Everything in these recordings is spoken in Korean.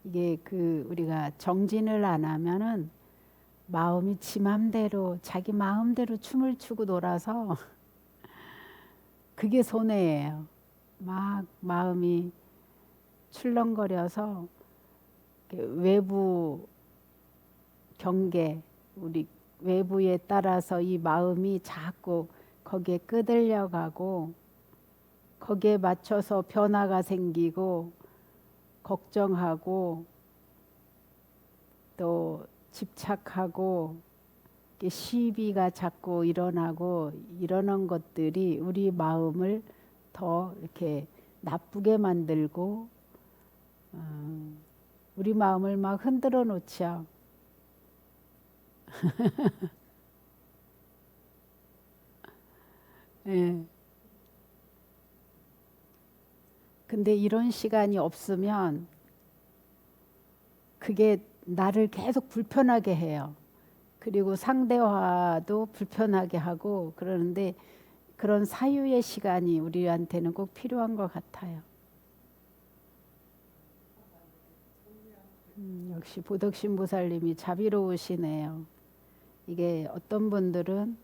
이게 우리가 정진을 안 하면은 마음이 지 맘대로 자기 마음대로 춤을 추고 놀아서 그게 손해예요. 막 마음이 출렁거려서 외부 경계, 우리 외부에 따라서 이 마음이 자꾸 거기에 끄들려 가고 거기에 맞춰서 변화가 생기고 걱정하고 또 집착하고 시비가 자꾸 일어나고 이러는 것들이 우리 마음을 더 이렇게 나쁘게 만들고 우리 마음을 막 흔들어 놓죠. 예. 근데 이런 시간이 없으면 그게 나를 계속 불편하게 해요. 그리고 상대화도 불편하게 하고 그러는데 그런 사유의 시간이 우리한테는 꼭 필요한 것 같아요. 역시 보덕신보살님이 자비로우시네요. 이게 어떤 분들은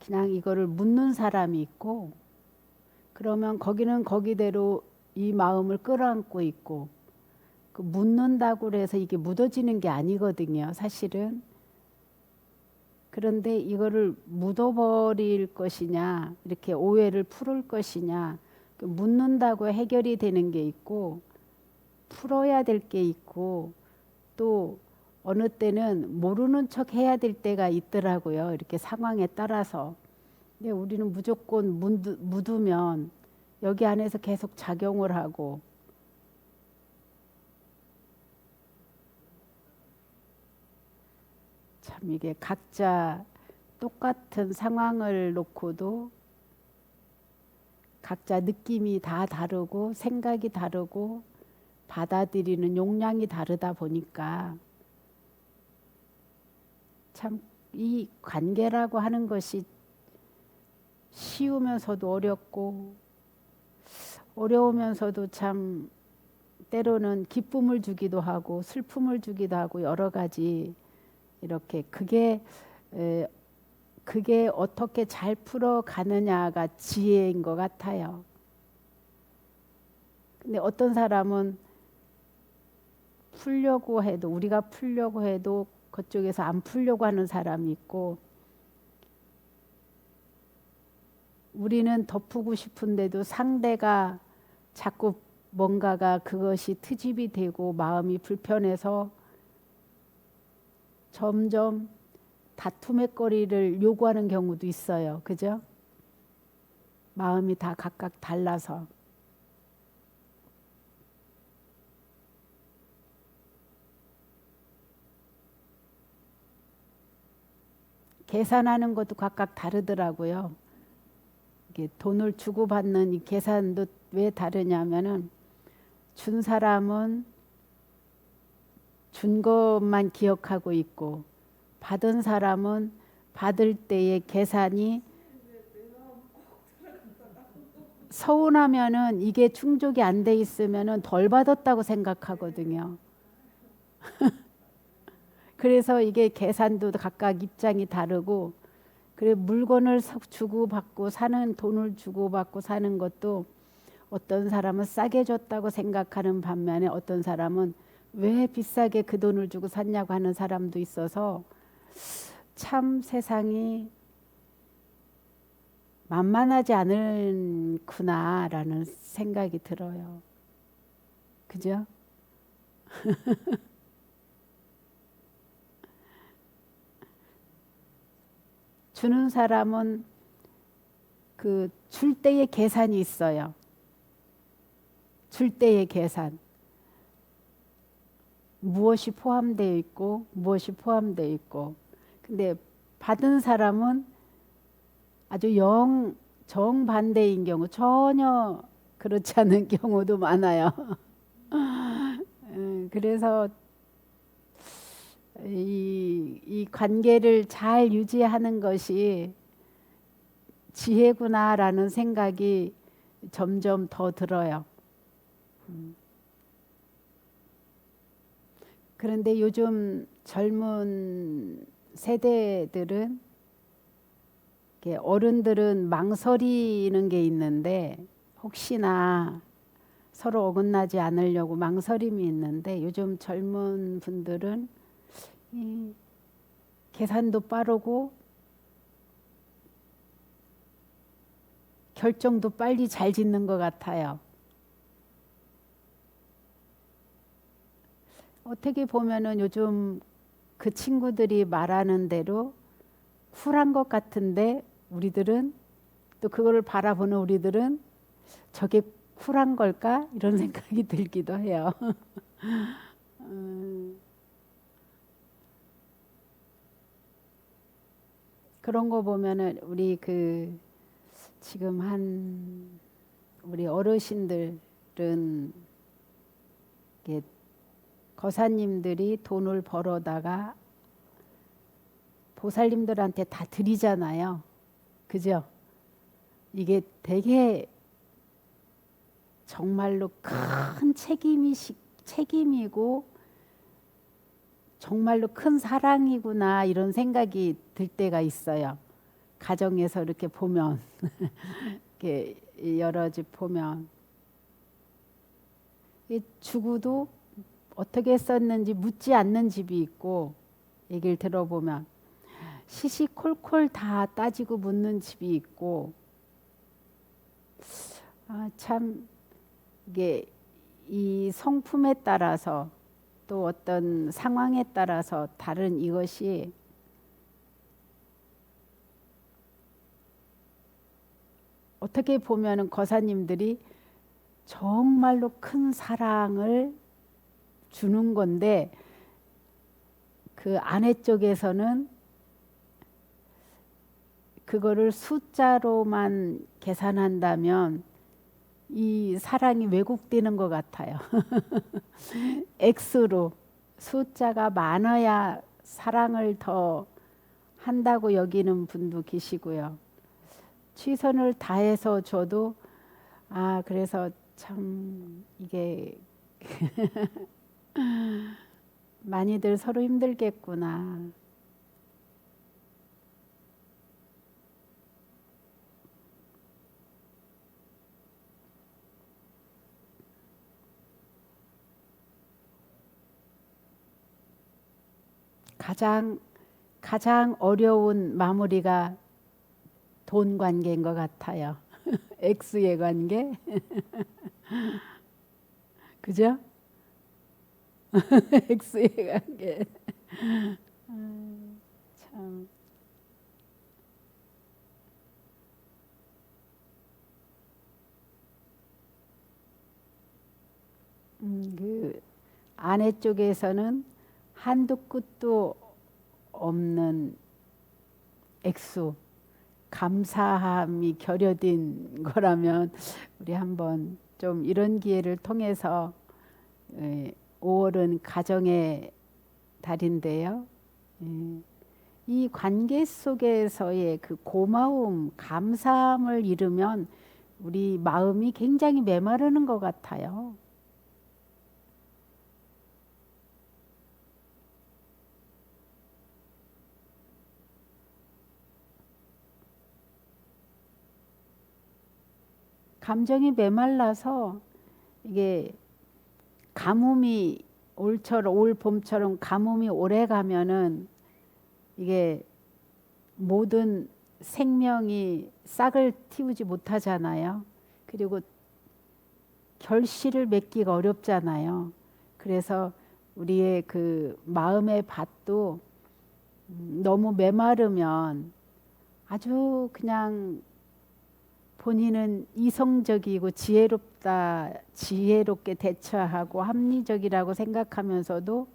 그냥 이거를 묻는 사람이 있고 그러면 거기는 거기대로 이 마음을 끌어안고 있고 그 묻는다고 해서 이게 묻어지는 게 아니거든요. 사실은. 그런데 이거를 묻어버릴 것이냐 이렇게 오해를 풀을 것이냐 묻는다고 해결이 되는 게 있고 풀어야 될 게 있고 또 어느 때는 모르는 척 해야 될 때가 있더라고요. 이렇게 상황에 따라서. 근데 우리는 무조건 묻으면 여기 안에서 계속 작용을 하고 참 이게 각자 똑같은 상황을 놓고도 각자 느낌이 다 다르고 생각이 다르고 받아들이는 용량이 다르다 보니까 참 이 관계라고 하는 것이 쉬우면서도 어렵고 어려우면서도 참 때로는 기쁨을 주기도 하고 슬픔을 주기도 하고 여러 가지 이렇게 그게 어떻게 잘 풀어가느냐가 지혜인 것 같아요. 근데 어떤 사람은 풀려고 해도 우리가 풀려고 해도 그쪽에서 안 풀려고 하는 사람이 있고 우리는 덮고 싶은데도 상대가 자꾸 뭔가가 그것이 트집이 되고 마음이 불편해서 점점 다툼의 거리를 요구하는 경우도 있어요. 그죠? 마음이 다 각각 달라서. 계산하는 것도 각각 다르더라고요. 이게 돈을 주고받는 이 계산도 왜 다르냐면은 준 사람은 준 것만 기억하고 있고 받은 사람은 받을 때의 계산이 서운하면은 이게 충족이 안 돼 있으면은 덜 받았다고 생각하거든요. 그래서 이게 계산도 각각 입장이 다르고 그래 물건을 주고 받고 사는 돈을 주고 받고 사는 것도 어떤 사람은 싸게 줬다고 생각하는 반면에 어떤 사람은 왜 비싸게 그 돈을 주고 샀냐고 하는 사람도 있어서 참 세상이 만만하지 않구나라는 생각이 들어요. 그죠? 주는 사람은 그 줄 때의 계산이 있어요. 줄 때의 계산. 무엇이 포함되어 있고 무엇이 포함되어 있고. 근데 받은 사람은 아주 정반대인 경우 전혀 그렇지 않은 경우도 많아요. 그래서 이 관계를 잘 유지하는 것이 지혜구나라는 생각이 점점 더 들어요. 그런데 요즘 젊은 세대들은 어른들은 망설이는 게 있는데 혹시나 서로 어긋나지 않으려고 망설임이 있는데 요즘 젊은 분들은 이 계산도 빠르고 결정도 빨리 잘 짓는 것 같아요. 어떻게 보면은 요즘 그 친구들이 말하는 대로 쿨한 것 같은데 우리들은 또 그거를 바라보는 우리들은 저게 쿨한 걸까? 이런 생각이 들기도 해요. 그런 거 보면은 우리 지금 우리 어르신들은 이게 거사님들이 돈을 벌어다가 보살님들한테 다 드리잖아요. 그죠? 이게 되게 정말로 큰 책임이고 정말로 큰 사랑이구나 이런 생각이 들 때가 있어요. 가정에서 이렇게 보면 이렇게 여러 집 보면 주고도 어떻게 썼는지 묻지 않는 집이 있고 얘기를 들어보면 시시콜콜 다 따지고 묻는 집이 있고 참 이게 이 성품에 따라서 또 어떤 상황에 따라서 다른 이것이 어떻게 보면은 거사님들이 정말로 큰 사랑을 주는 건데 그 아내 쪽에서는 그거를 숫자로만 계산한다면 이 사랑이 왜곡되는 것 같아요. X로 숫자가 많아야 사랑을 더 한다고 여기는 분도 계시고요. 최선을 다해서 줘도 그래서 참 이게 많이들 서로 힘들겠구나. 가장 어려운 마무리가 돈 관계인 것 같아요. X의 관계. 그죠? X의 관계. 참. 그 아내 쪽에서는 한도 끝도 없는 액수, 감사함이 결여된 거라면 우리 한번 좀 이런 기회를 통해서 5월은 가정의 달인데요. 이 관계 속에서의 그 고마움, 감사함을 잃으면 우리 마음이 굉장히 메마르는 것 같아요. 감정이 메말라서 이게 가뭄이 올 봄처럼 가뭄이 오래 가면은 이게 모든 생명이 싹을 틔우지 못하잖아요. 그리고 결실을 맺기가 어렵잖아요. 그래서 우리의 그 마음의 밭도 너무 메마르면 아주 그냥 본인은 이성적이고 지혜롭게 대처하고 합리적이라고 생각하면서도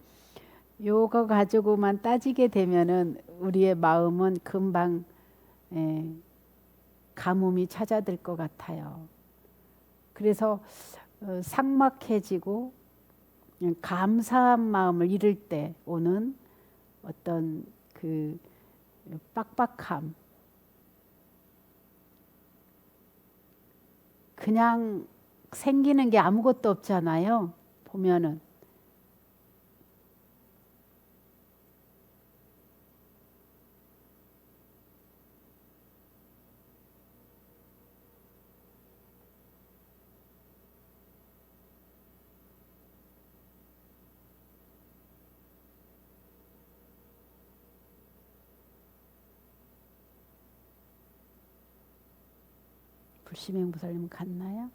요거 가지고만 따지게 되면은 우리의 마음은 금방 가뭄이 찾아들 것 같아요. 그래서 삭막해지고 감사한 마음을 잃을 때 오는 어떤 그 빡빡함, 그냥 생기는 게 아무것도 없잖아요. 보면은 불시맹보살님 갔나요?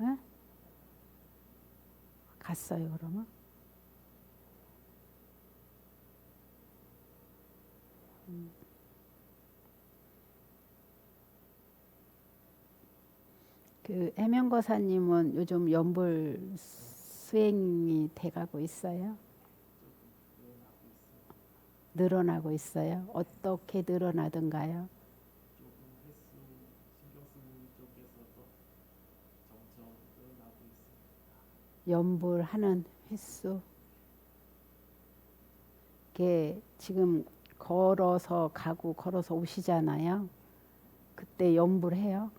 에? 갔어요 그러면? 그 해명거사님은 요즘 연불 수행이 돼가고 있어요? 늘어나고 있어요? 어떻게 늘어나던가요? 연불하는 횟수. 이게 지금 걸어서 가고 걸어서 오시잖아요. 그때 연불해요?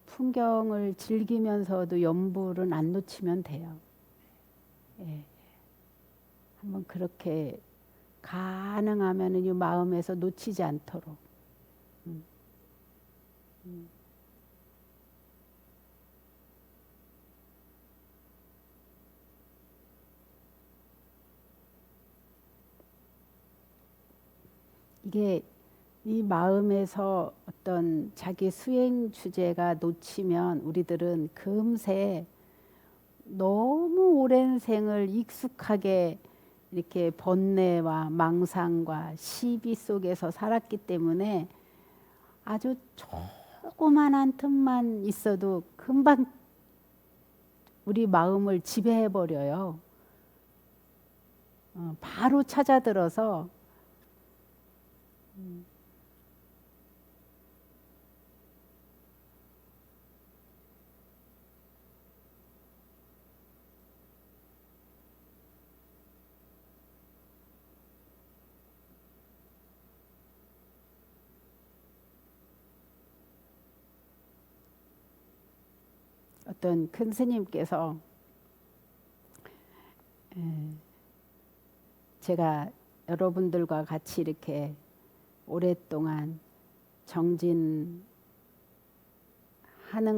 풍경을 즐기면서도 연불은 안 놓치면 돼요. 예. 한번 그렇게 가능하면은 이 마음에서 놓치지 않도록. 음. 이게 이 마음에서 어떤 자기 수행 주제가 놓치면 우리들은 금세 너무 오랜 생을 익숙하게 이렇게 번뇌와 망상과 시비 속에서 살았기 때문에 아주 조그만한 틈만 있어도 금방 우리 마음을 지배해 버려요. 바로 찾아들어서 어떤 큰 스님께서 제가 여러분들과 같이 이렇게 오랫동안 정진하는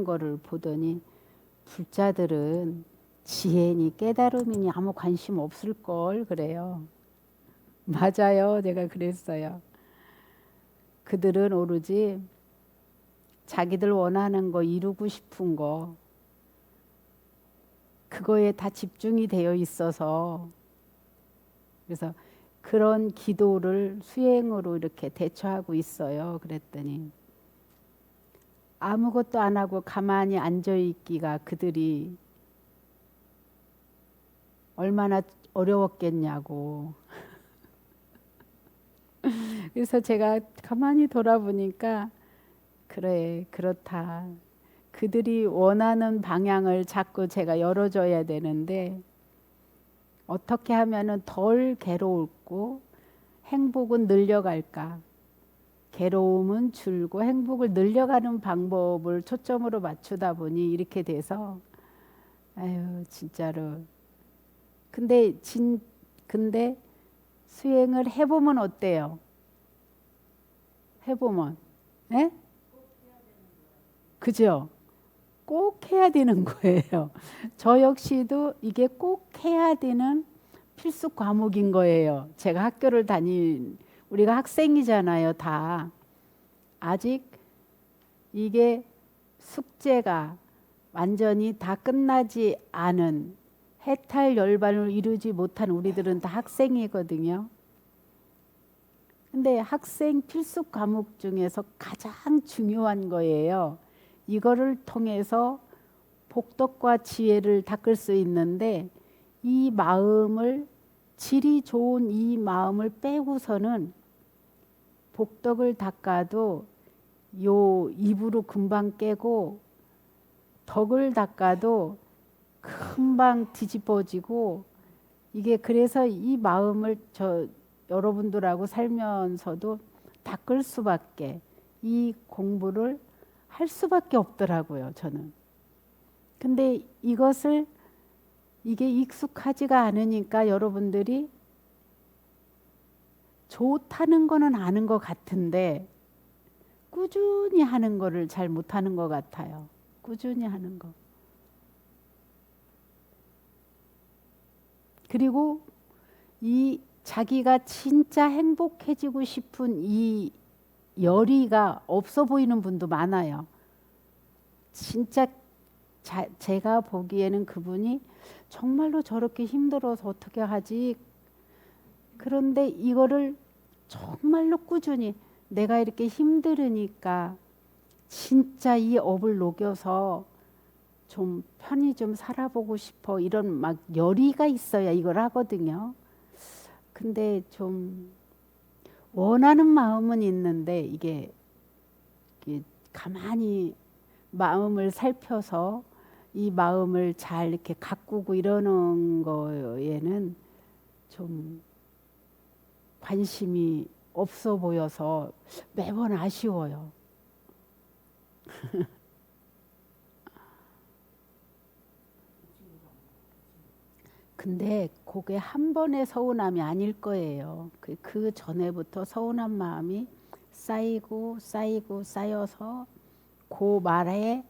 거를 보더니 불자들은 지혜니 깨달음이니 아무 관심 없을 걸 그래요. 맞아요. 내가 그랬어요. 그들은 오로지 자기들 원하는 거 이루고 싶은 거 그거에 다 집중이 되어 있어서 그래서 그런 기도를 수행으로 이렇게 대처하고 있어요. 그랬더니 아무것도 안 하고 가만히 앉아 있기가 그들이 얼마나 어려웠겠냐고. 그래서 제가 가만히 돌아보니까 그래, 그렇다. 그들이 원하는 방향을 자꾸 제가 열어줘야 되는데 어떻게 하면은 덜 괴로울고 행복은 늘려갈까? 괴로움은 줄고 행복을 늘려가는 방법을 초점으로 맞추다 보니 이렇게 돼서 아유 진짜로 근데 수행을 해보면 어때요? 해보면 예? 그죠? 꼭 해야 되는 거예요. 저 역시도 이게 꼭 해야 되는 필수 과목인 거예요. 제가 학교를 우리가 학생이잖아요, 다. 아직 이게 숙제가 완전히 다 끝나지 않은 해탈 열반을 이루지 못한 우리들은 다 학생이거든요. 근데 학생 필수 과목 중에서 가장 중요한 거예요. 이거를 통해서 복덕과 지혜를 닦을 수 있는데 이 마음을 질이 좋은 이 마음을 빼고서는 복덕을 닦아도 요 입으로 금방 깨고 덕을 닦아도 금방 뒤집어지고 이게 그래서 이 마음을 여러분들하고 살면서도 닦을 수밖에 이 공부를 할 수밖에 없더라고요, 저는. 근데 이게 익숙하지가 않으니까 여러분들이 좋다는 거는 아는 것 같은데 꾸준히 하는 거를 잘 못하는 것 같아요. 꾸준히 하는 거. 그리고 이 자기가 진짜 행복해지고 싶은 이 열의가 없어 보이는 분도 많아요. 진짜 제가 보기에는 그분이 정말로 저렇게 힘들어서 어떻게 하지? 그런데 이거를 정말로 꾸준히 내가 이렇게 힘들으니까 진짜 이 업을 녹여서 좀 편히 좀 살아보고 싶어, 이런 막 열의가 있어야 이걸 하거든요. 근데 좀 원하는 마음은 있는데 이게 가만히 마음을 살펴서 이 마음을 잘 이렇게 가꾸고 이러는 거에는 좀 관심이 없어 보여서 매번 아쉬워요. 근데 그게 한 번의 서운함이 아닐 거예요. 그 전에부터 서운한 마음이 쌓이고 쌓이고 쌓여서 그 말에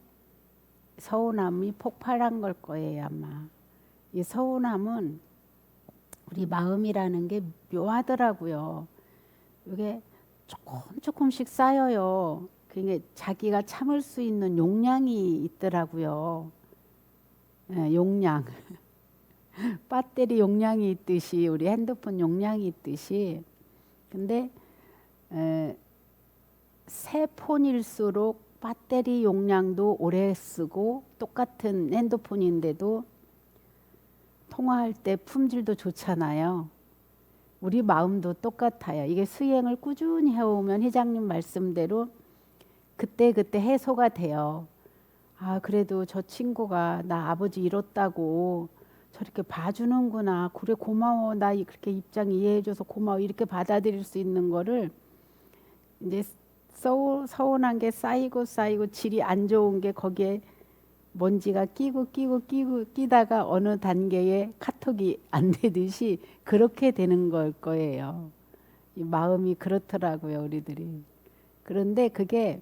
서운함이 폭발한 걸 거예요, 아마. 이 서운함은 우리 마음이라는 게 묘하더라고요. 이게 조금씩 쌓여요. 그게 자기가 참을 수 있는 용량이 있더라고요. 예, 용량. 배터리 용량이 있듯이 우리 핸드폰 용량이 있듯이. 근데 새 폰일수록 배터리 용량도 오래 쓰고 똑같은 핸드폰인데도 통화할 때 품질도 좋잖아요. 우리 마음도 똑같아요. 이게 수행을 꾸준히 해오면 회장님 말씀대로 그때그때 해소가 돼요. 아, 그래도 저 친구가 나 아버지 잃었다고 저렇게 봐주는구나. 그래, 고마워. 나 그렇게 입장 이해해줘서 고마워. 이렇게 받아들일 수 있는 거를 이제 서운한 게 쌓이고 쌓이고 질이 안 좋은 게 거기에 먼지가 끼다가 어느 단계에 카톡이 안 되듯이 그렇게 되는 걸 거예요. 이 마음이 그렇더라고요, 우리들이. 그런데 그게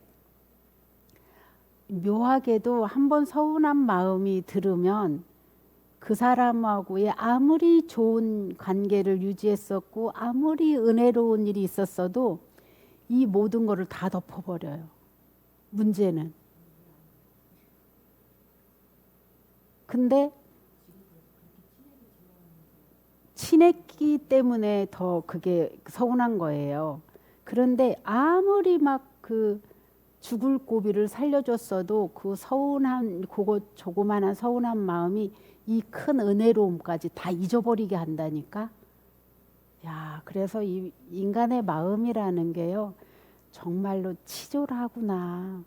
묘하게도 한번 서운한 마음이 들으면 그 사람하고의 아무리 좋은 관계를 유지했었고 아무리 은혜로운 일이 있었어도 이 모든 거를 다 덮어버려요. 문제는. 근데 친했기 때문에 더 그게 서운한 거예요. 그런데 아무리 막 그 죽을 고비를 살려줬어도 그 서운한 그거 조그마한 서운한 마음이 이 큰 은혜로움까지 다 잊어버리게 한다니까. 야, 그래서 이 인간의 마음이라는 게요, 정말로 치졸하구나.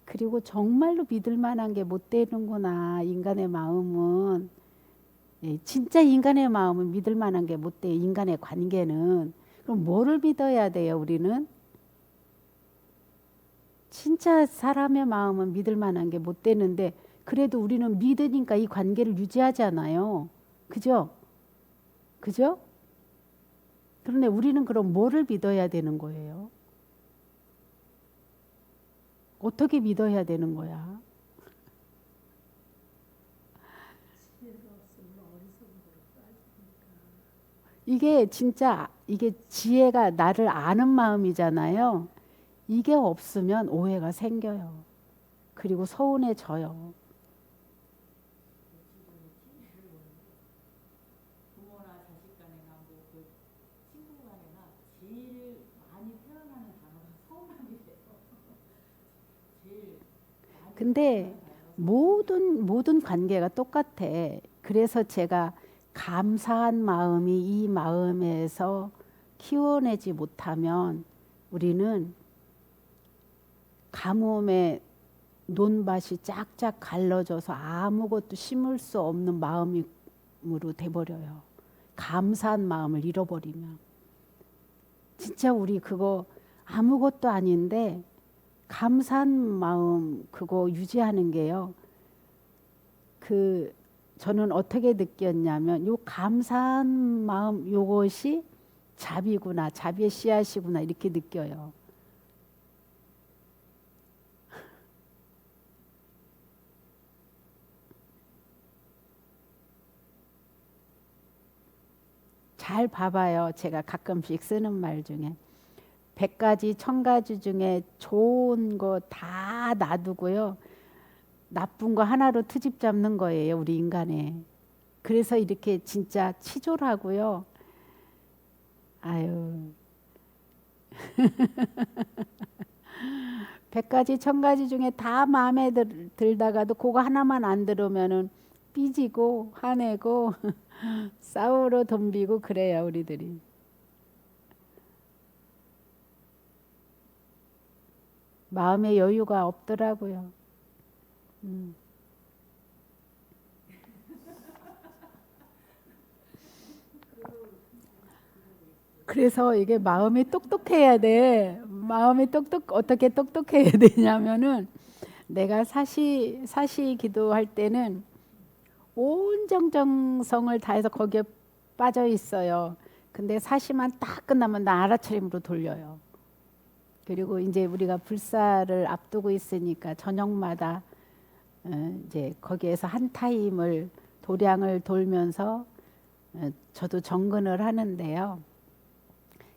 그리고 정말로 믿을 만한 게 못 되는구나. 인간의 마음은. 예, 진짜 인간의 마음은 믿을 만한 게 못 돼요. 인간의 관계는. 그럼 뭐를 믿어야 돼요, 우리는? 진짜 사람의 마음은 믿을 만한 게 못 되는데 그래도 우리는 믿으니까 이 관계를 유지하잖아요. 그죠? 그죠? 그런데 우리는 그럼 뭐를 믿어야 되는 거예요? 어떻게 믿어야 되는 거야? 이게 진짜 이게 지혜가 나를 아는 마음이잖아요. 이게 없으면 오해가 생겨요. 그리고 서운해져요. 근데 모든 관계가 똑같아. 그래서 제가 감사한 마음이 이 마음에서 키워내지 못하면 우리는 가뭄에 논밭이 쫙쫙 갈라져서 아무것도 심을 수 없는 마음으로 돼버려요. 감사한 마음을 잃어버리면. 진짜 우리 그거 아무것도 아닌데 감사한 마음 그거 유지하는 게요. 저는 어떻게 느꼈냐면 요 감사한 마음 요것이 자비구나. 자비의 씨앗이구나. 이렇게 느껴요. 잘 봐봐요. 제가 가끔씩 쓰는 말 중에 100가지 1000가지 중에 좋은 거 다 놔두고요. 나쁜 거 하나로 트집 잡는 거예요. 우리 인간에. 그래서 이렇게 진짜 치졸하고요. 아유. 100가지 1000가지 중에 다 마음에 들다가도 그거 하나만 안 들으면은 삐지고 화내고 싸우러 덤비고 그래요, 우리들이. 마음의 여유가 없더라고요. 그래서 이게 마음이 똑똑해야 돼. 마음이 어떻게 똑똑해야 되냐면은 내가 사시 기도할 때는 온 정성을 다해서 거기에 빠져 있어요. 근데 사시만 딱 끝나면 나 알아차림으로 돌려요. 그리고 이제 우리가 불사를 앞두고 있으니까 저녁마다 이제 거기에서 한 타임을 도량을 돌면서 저도 정근을 하는데요.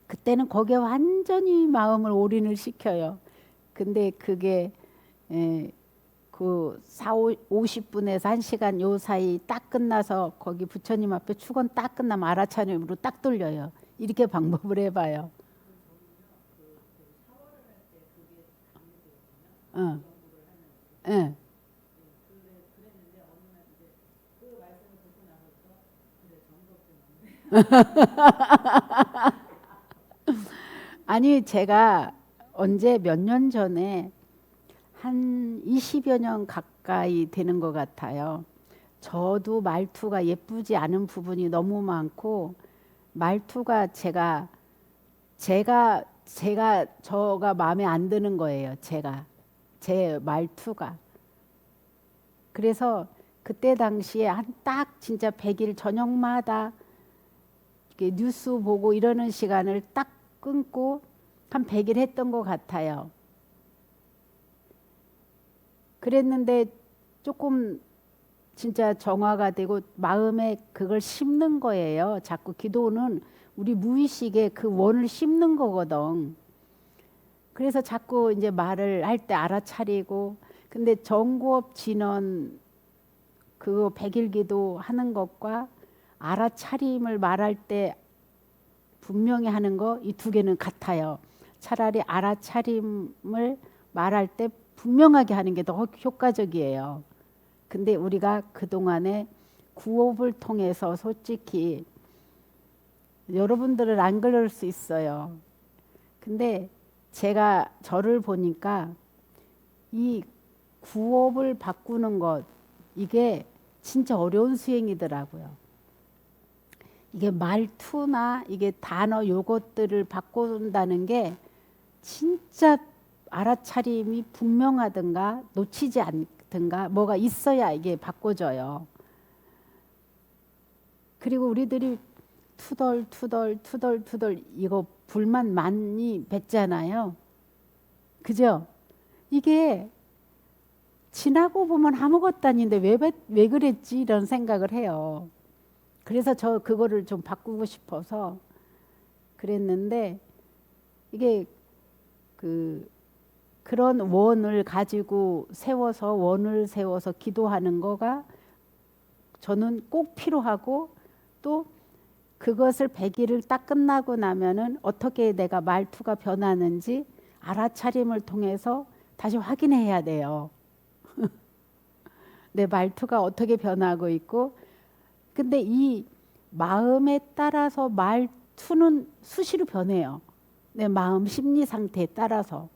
그때는 거기에 완전히 마음을 올인을 시켜요. 근데 그게 그 50분에서 1시간 요 사이 딱 끝나서 거기 부처님 앞에 축원 딱 끝나면 알아차림으로 딱 돌려요. 이렇게 방법을 해봐요. 어. 예. 아니 제가 언제 몇 년 전에 한 20여 년 가까이 되는 것 같아요. 저도 말투가 예쁘지 않은 부분이 너무 많고 말투가 저가 마음에 안 드는 거예요. 제 말투가. 그래서 그때 당시에 한 딱 진짜 100일 저녁마다 이렇게 뉴스 보고 이러는 시간을 딱 끊고 한 100일 했던 것 같아요. 그랬는데 조금 진짜 정화가 되고 마음에 그걸 심는 거예요. 자꾸 기도는 우리 무의식에 그 원을 심는 거거든. 그래서 자꾸 이제 말을 할 때 알아차리고 근데 정구업 진언 그거 100일 기도 하는 것과 알아차림을 말할 때 분명히 하는 거 이 두 개는 같아요. 차라리 알아차림을 말할 때 분명하게 하는 게 더 효과적이에요. 근데 우리가 그동안에 구업을 통해서 솔직히 여러분들은 안 그럴 수 있어요. 근데 제가 저를 보니까 이 구업을 바꾸는 것 이게 진짜 어려운 수행이더라고요. 이게 말투나 이게 단어 요것들을 바꾼다는 게 진짜 알아차림이 분명하든가 놓치지 않든가 뭐가 있어야 이게 바꿔져요. 그리고 우리들이 투덜 이거 불만 많이 뱉잖아요. 그죠? 이게 지나고 보면 아무것도 아닌데 왜 그랬지 이런 생각을 해요. 그래서 저 그거를 좀 바꾸고 싶어서 그랬는데 이게 그런 원을 가지고 원을 세워서 기도하는 거가 저는 꼭 필요하고 또 그것을 100일을 딱 끝나고 나면은 어떻게 내가 말투가 변하는지 알아차림을 통해서 다시 확인해야 돼요. 내 말투가 어떻게 변하고 있고 근데 이 마음에 따라서 말투는 수시로 변해요. 내 마음 심리 상태에 따라서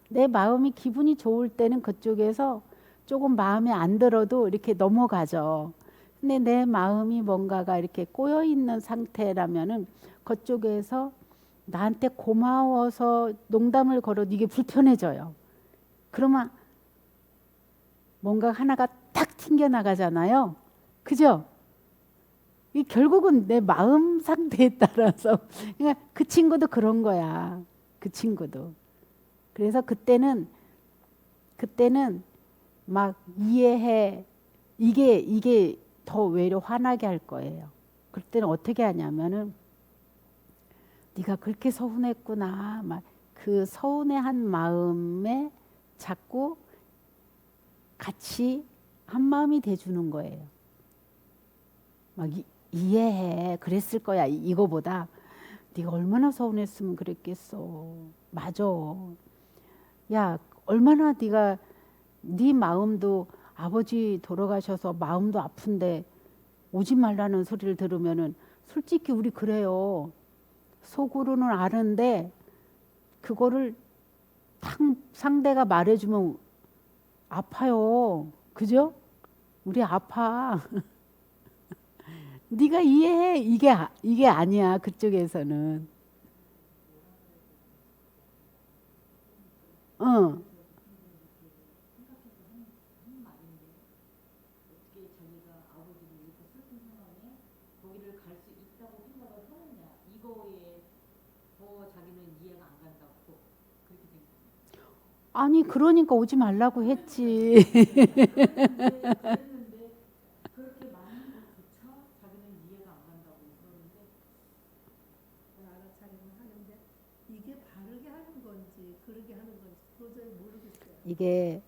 내 마음이 기분이 좋을 때는 그쪽에서 조금 마음에 안 들어도 이렇게 넘어가죠. 근데 내 마음이 뭔가가 이렇게 꼬여 있는 상태라면은 그쪽에서 나한테 고마워서 농담을 걸어도 이게 불편해져요. 그러면 뭔가 하나가 탁 튕겨 나가잖아요. 그죠? 이 결국은 내 마음 상태에 따라서 그러니까 그 친구도 그런 거야. 그 친구도. 그래서 그때는 막 이해해 이게 더 외려 화나게 할 거예요. 그때는 어떻게 하냐면은 네가 그렇게 서운했구나. 막 그 서운해한 마음에 자꾸 같이 한 마음이 돼주는 거예요. 막 이해해. 그랬을 거야. 이거보다 네가 얼마나 서운했으면 그랬겠어. 맞아. 야, 얼마나 네가 네 마음도 아버지 돌아가셔서 마음도 아픈데 오지 말라는 소리를 들으면은 솔직히 우리 그래요. 속으로는 아는데 그거를 상대가 말해주면 아파요. 그죠? 우리 아파. 네가 이해해. 이게 아니야. 그쪽에서는. 어. 아니 그러니까 오지 말라고 했지. 이게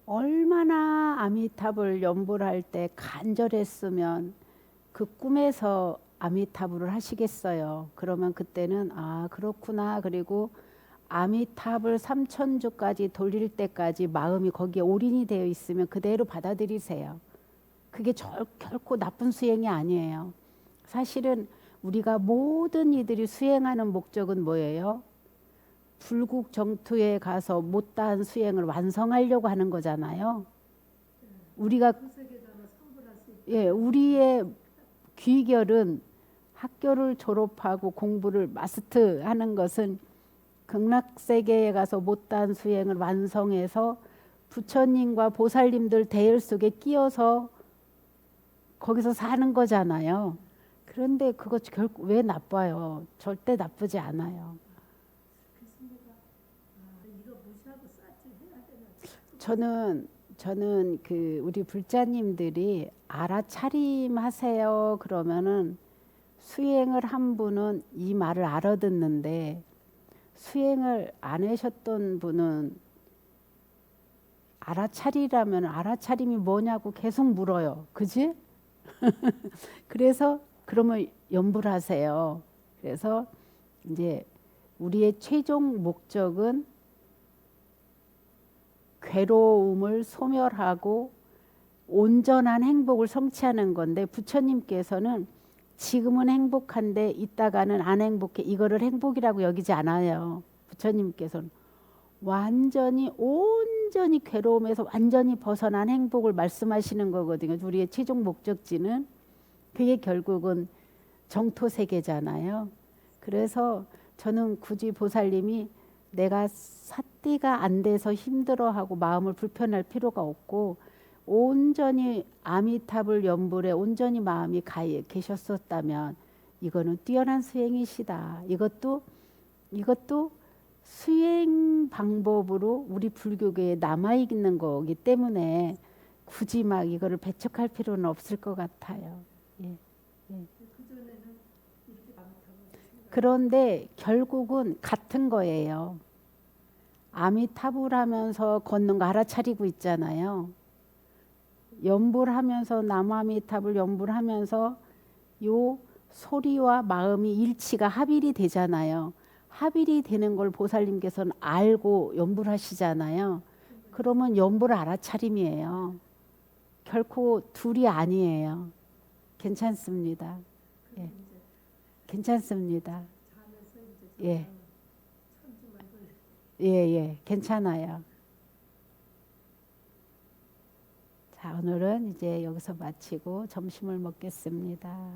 얼마나 아미타불 연불 할 때 간절했으면 그 꿈에서 아미타불을 하시겠어요. 그러면 그때는 아 그렇구나. 그리고 아미타불 삼천주까지 돌릴 때까지 마음이 거기에 올인이 되어 있으면 그대로 받아들이세요. 그게 결코 나쁜 수행이 아니에요. 사실은 우리가 모든 이들이 수행하는 목적은 뭐예요? 불국 정토에 가서 못다한 수행을 완성하려고 하는 거잖아요. 우리가 우리의 귀결은 학교를 졸업하고 공부를 마스터하는 것은 극락세계에 가서 못다한 수행을 완성해서 부처님과 보살님들 대열 속에 끼어서 거기서 사는 거잖아요. 그런데 그거 결국 왜 나빠요? 절대 나쁘지 않아요. 저는 그 우리 불자님들이 알아차림하세요 그러면은 수행을 한 분은 이 말을 알아듣는데 수행을 안 하셨던 분은 알아차리라면 알아차림이 뭐냐고 계속 물어요. 그지? 그래서 그러면 염불 하세요. 그래서 이제 우리의 최종 목적은 괴로움을 소멸하고 온전한 행복을 성취하는 건데 부처님께서는 지금은 행복한데 이따가는 안 행복해 이거를 행복이라고 여기지 않아요. 부처님께서는 완전히 온전히 괴로움에서 완전히 벗어난 행복을 말씀하시는 거거든요. 우리의 최종 목적지는 그게 결국은 정토세계잖아요. 그래서 저는 굳이 보살님이 내가 삿띠가 안 돼서 힘들어하고 마음을 불편할 필요가 없고 온전히 아미타불 연불에 온전히 마음이 가 계셨었다면 이거는 뛰어난 수행이시다. 이것도 수행 방법으로 우리 불교계에 남아 있는 거기 때문에 굳이 막 이거를 배척할 필요는 없을 것 같아요. 예, 예. 그런데 결국은 같은 거예요. 아미타불하면서 걷는 거 알아차리고 있잖아요. 연불하면서 남아미타불 연불하면서 요 소리와 마음이 일치가 합일이 되잖아요. 합일이 되는 걸 보살님께서는 알고 연불하시잖아요. 그러면 연불 알아차림이에요. 결코 둘이 아니에요. 괜찮습니다. 예. 괜찮습니다. 예. 예, 예. 괜찮아요. 자, 오늘은 이제 여기서 마치고 점심을 먹겠습니다.